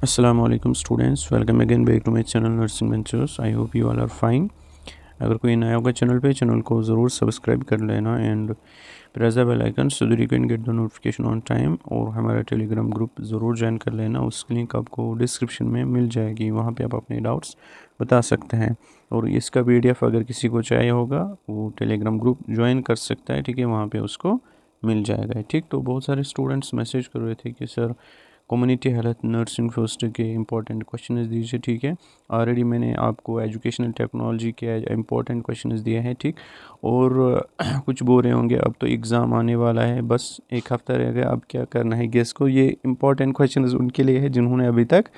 Assalamu alaikum students, welcome again back to my channel Nursing Ventures. I hope you all are fine. अगर कोई नया होगा channel पे, channel को ज़रूर सब्सक्राइब कर लेना and press the bell icon so that you can get the notification on time. और हमारा टेलीग्राम ग्रुप ज़रूर ज्वाइन कर लेना, उसकी लिंक आपको डिस्क्रिप्शन में मिल जाएगी, वहाँ पे आप अपने डाउट्स बता सकते हैं। और इसका PDF अगर किसी को चाहिए होगा वो टेलीग्राम ग्रुप ज्वाइन कर सकता है, ठीक है, वहाँ पे उसको मिल जाएगा। ठीक, तो बहुत सारे स्टूडेंट्स मैसेज कर रहे थे कि sir community health nursing first के इंपॉर्टेंट क्वेश्चन दीजिए। ठीक है, ऑलरेडी मैंने आपको एजुकेशनल टेक्नोलॉजी के इंपॉर्टेंट क्वेश्चन दिए हैं। ठीक, और कुछ बोल रहे होंगे अब तो एग्ज़ाम आने वाला है, बस एक हफ़्ता रह गया, अब क्या करना है गेस को। ये इंपॉर्टेंट क्वेश्चन उनके लिए है जिन्होंने अभी तक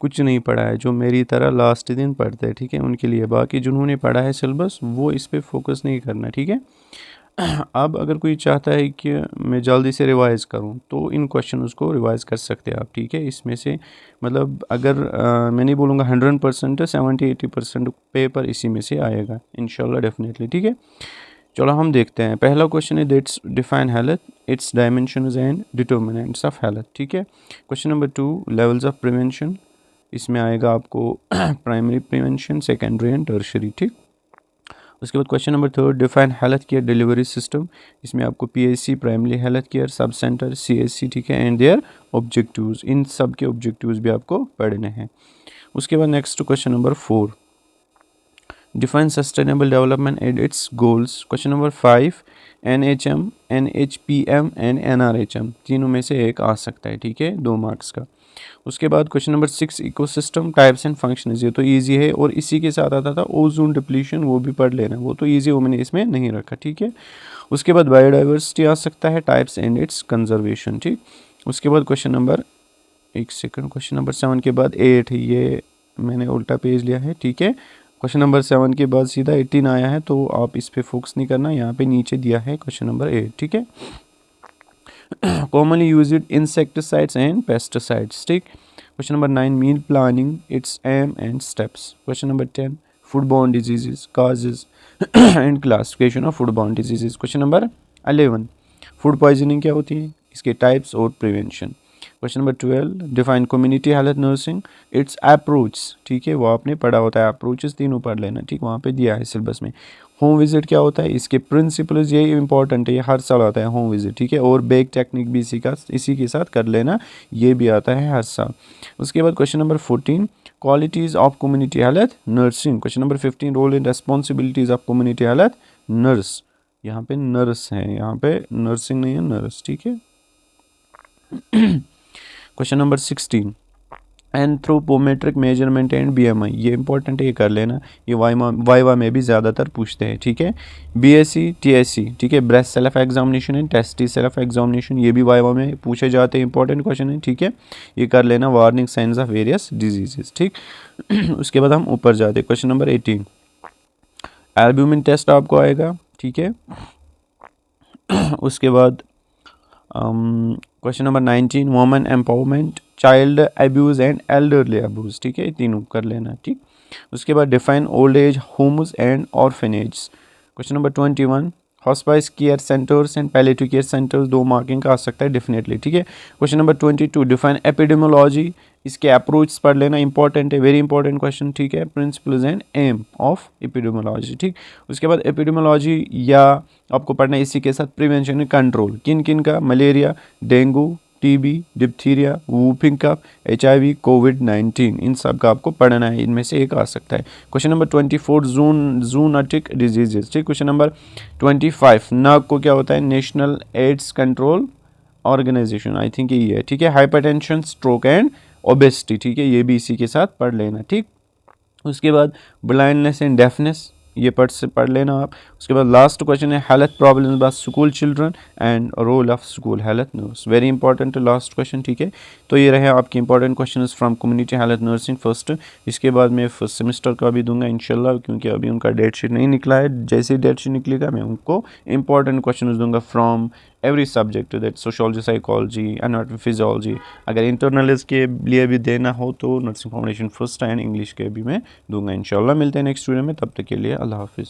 कुछ नहीं पढ़ा है, जो मेरी तरह लास्ट दिन पढ़ते हैं। ठीक है, उनके लिए। बाकी जिन्होंने पढ़ा है सिलेबस वो इस पर फोकस नहीं करना। ठीक है, अब अगर कोई चाहता है कि मैं जल्दी से रिवाइज़ करूं तो इन क्वेश्चन उसको रिवाइज़ कर सकते हैं आप। ठीक है, इसमें से मतलब अगर मैं नहीं बोलूँगा 100%, 70-80% पेपर इसी में से आएगा इंशाल्लाह डेफिनेटली। ठीक है, चलो हम देखते हैं। पहला क्वेश्चन है that's define health, it's dimensions and determinants of health. ठीक है, question number 2 levels of prevention, इसमें आएगा आपको primary prevention, secondary and tertiary. ठीक, उसके बाद question number 3 define health care delivery system, इसमें आपको PHC primary health care, sub centre, CHC, ठीक है, एंड देयर ऑब्जेक्टिव्स, इन सब के ऑब्जेक्टिव्स भी आपको पढ़ने हैं। उसके बाद next question number 4 define sustainable development and it's goals. Question number 5 NHM, NHPM and NRHM, तीनों में से एक आ सकता है। ठीक है, 2 मार्क्स का। उसके बाद question number 6 ecosystem types and functions, ये तो इजी है। और इसी के साथ आता था ओजोन डिप्लीशन, वो भी पढ़ लेना, वो तो इजी, वो मैंने इसमें नहीं रखा। ठीक है, उसके बाद बायोडाइवर्सिटी आ सकता है, टाइप्स एंड इट्स कंजर्वेशन। ठीक, उसके बाद क्वेश्चन नंबर 7 के बाद 8, ये मैंने उल्टा पेज लिया है। ठीक है, क्वेश्चन नंबर 7 के बाद सीधा 18 आया है, तो आप इस पर फोकस नहीं करना, यहाँ पे नीचे दिया है क्वेश्चन नंबर 8। ठीक है, commonly used insecticides and pesticides. ठीक, question number 9 meal planning, its aim and steps. Question number 10 foodborne diseases, causes and classification of foodborne diseases. Question number 11 food poisoning क्या होती है, इसके types और prevention. Question number 12 define community health nursing, it's approach. ठीक है, वो आपने पढ़ा होता है, अप्रोचेस तीनों पढ़ लेना। ठीक, वहाँ पे दिया है सिलेबस में। होम विजिट क्या होता है, इसके प्रिंसिपल्स, ये इंपॉर्टेंट है, ये हर साल आता है होम विजिट। ठीक है, और बेक टेक्निक भी इसी के साथ कर लेना, ये भी आता है हर साल। उसके बाद question number 14 qualities of community health nursing. Question number 15 role and responsibilities of community health nurse, यहाँ पे नर्स है, यहाँ पे नर्सिंग नहीं है, नर्स। ठीक है, question number 16 anthropometric measurement and BMI, ये इंपॉर्टेंट है, ये कर लेना, ये वाइवा में भी ज़्यादातर पूछते हैं। ठीक है, BSc TSC, ठीक है, breast self examination and tasty self examination, ये भी वाइवा में पूछे जाते हैं, इंपॉर्टेंट क्वेश्चन है। ठीक है, ये कर लेना, warning science of various diseases. ठीक, उसके बाद हम ऊपर जाते हैं, क्वेश्चन नंबर 18 एल्ब्यूमिन टेस्ट आपको आएगा। ठीक है, उसके बाद question number 19 women empowerment, child abuse and elderly abuse. ठीक है, तीनों कर लेना। ठीक, उसके बाद define old age homes and orphanage. Question number 21 hospice care centres and palliative care centres, 2 marking का आ सकता है डेफिनेटली। ठीक है, क्वेश्चन नंबर 22 डिफाइन एपिडेमियोलॉजी, इसके अप्रोच पढ़ लेना, इंपॉर्टेंट है, वेरी इंपॉर्टेंट क्वेश्चन। ठीक है, principles and aim of epidemiology. ठीक, उसके बाद एपिडेमियोलॉजी या आपको पढ़ना है इसी के साथ प्रिवेंशन एंड कंट्रोल, किन किन का, malaria, dengue, TB, diphtheria, whooping cough, HIV, COVID-19, इन सब का आपको पढ़ना है, इनमें से एक आ सकता है। Question number 24 zoonotic diseases. ठीक, क्वेश्चन नंबर 25 नाक को क्या होता है, national AIDS control organisation, I think यही है। ठीक है, हाइपरटेंशन, स्ट्रोक एंड ओबेसिटी। ठीक है, ये भी इसी के साथ पढ़ लेना। ठीक, उसके बाद ब्लाइंडनेस एंड डेफनेस, ये पढ़ लेना आप। उसके बाद लास्ट क्वेश्चन है health problems by school children and role of school health nurse, very important last question. ठीक है, तो ये रहे आपके important question from community health nursing first. इसके बाद मैं फर्स्ट सेमेस्टर का भी दूंगा इंशाल्लाह, क्योंकि अभी उनका डेट शीट नहीं निकला है, जैसे डेट शीट निकलेगा मैं उनको इंपॉर्टेंट क्वेश्चन दूंगा from every subject, that sociology, psychology, anatomy, physiology. अगर इंटरनल्स के लिए भी देना हो तो nursing foundation first and English के भी मैं दूंगा इंशाल्लाह। मिलते हैं नेक्स्ट वीडियो में, तब तक के लिए अल्लाह हाफिज़।